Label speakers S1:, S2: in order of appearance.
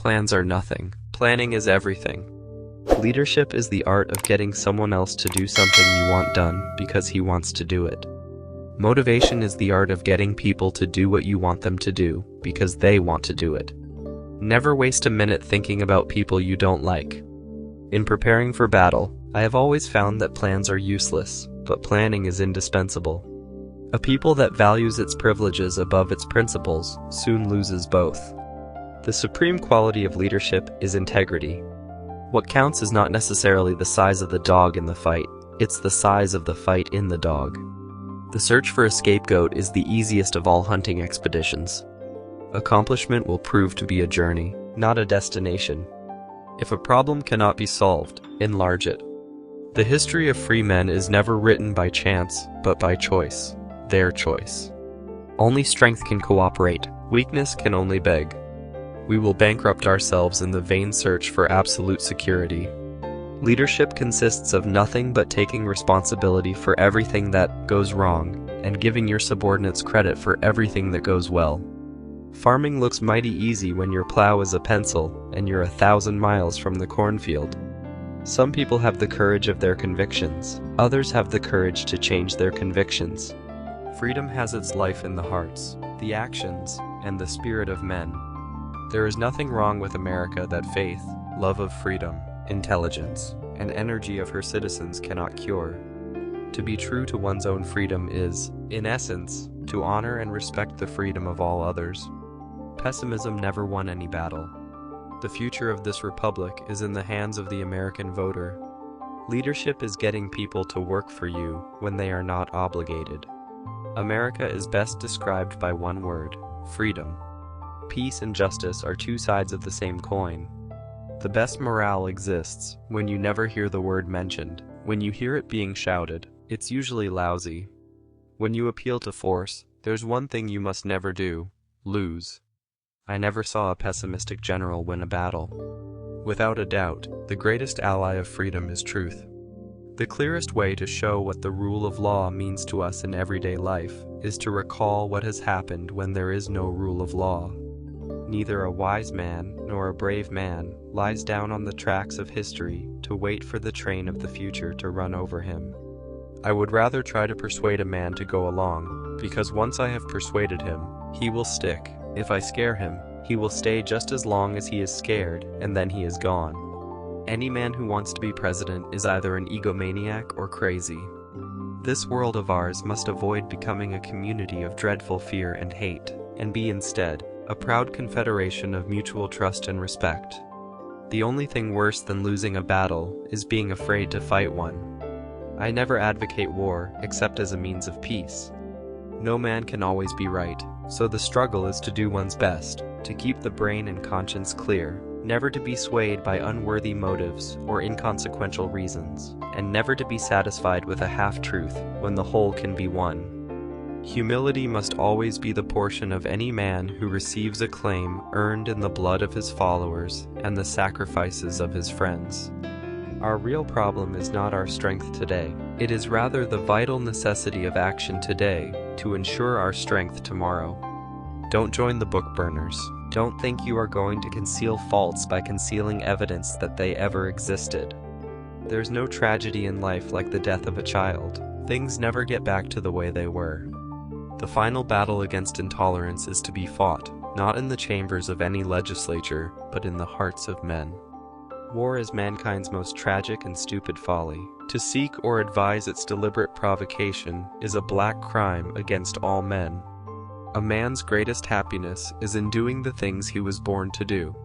S1: Plans are nothing. Planning is everything. Leadership is the art of getting someone else to do something you want done because he wants to do it. Motivation is the art of getting people to do what you want them to do because they want to do it. Never waste a minute thinking about people you don't like. In preparing for battle, I have always found that plans are useless, but planning is indispensable. A people that values its privileges above its principles soon loses both. The supreme quality of leadership is integrity. What counts is not necessarily the size of the dog in the fight, it's the size of the fight in the dog. The search for a scapegoat is the easiest of all hunting expeditions. Accomplishment will prove to be a journey, not a destination. If a problem cannot be solved, enlarge it. The history of free men is never written by chance, but by choice. Their choice. Only strength can cooperate, weakness can only beg. We will bankrupt ourselves in the vain search for absolute security. Leadership consists of nothing but taking responsibility for everything that goes wrong, and giving your subordinates credit for everything that goes well. Farming looks mighty easy when your plow is a pencil, and you're 1,000 miles from the cornfield. Some people have the courage of their convictions, others have the courage to change their convictions. Freedom has its life in the hearts, the actions, and the spirit of men. There is nothing wrong with America that faith, love of freedom, intelligence, and energy of her citizens cannot cure. To be true to one's own freedom is, in essence, to honor and respect the freedom of all others. Pessimism never won any battle. The future of this republic is in the hands of the American voter. Leadership is getting people to work for you when they are not obligated. America is best described by one word: freedom. Peace and justice are two sides of the same coin. The best morale exists when you never hear the word mentioned. When you hear it being shouted, it's usually lousy. When you appeal to force, there's one thing you must never do: lose. I never saw a pessimistic general win a battle. Without a doubt, the greatest ally of freedom is truth. The clearest way to show what the rule of law means to us in everyday life is to recall what has happened when there is no rule of law. Neither a wise man nor a brave man lies down on the tracks of history to wait for the train of the future to run over him. I would rather try to persuade a man to go along, because once I have persuaded him, he will stick. If I scare him, he will stay just as long as he is scared, and then he is gone. Any man who wants to be president is either an egomaniac or crazy. This world of ours must avoid becoming a community of dreadful fear and hate, and be instead a proud confederation of mutual trust and respect. The only thing worse than losing a battle is being afraid to fight one. I never advocate war except as a means of peace. No man can always be right, so the struggle is to do one's best, to keep the brain and conscience clear, never to be swayed by unworthy motives or inconsequential reasons, and never to be satisfied with a half-truth when the whole can be won. Humility must always be the portion of any man who receives a claim earned in the blood of his followers and the sacrifices of his friends. Our real problem is not our strength today. It is rather the vital necessity of action today to ensure our strength tomorrow. Don't join the book burners. Don't think you are going to conceal faults by concealing evidence that they ever existed. There's no tragedy in life like the death of a child. Things never get back to the way they were. The final battle against intolerance is to be fought, not in the chambers of any legislature, but in the hearts of men. War is mankind's most tragic and stupid folly. To seek or advise its deliberate provocation is a black crime against all men. A man's greatest happiness is in doing the things he was born to do.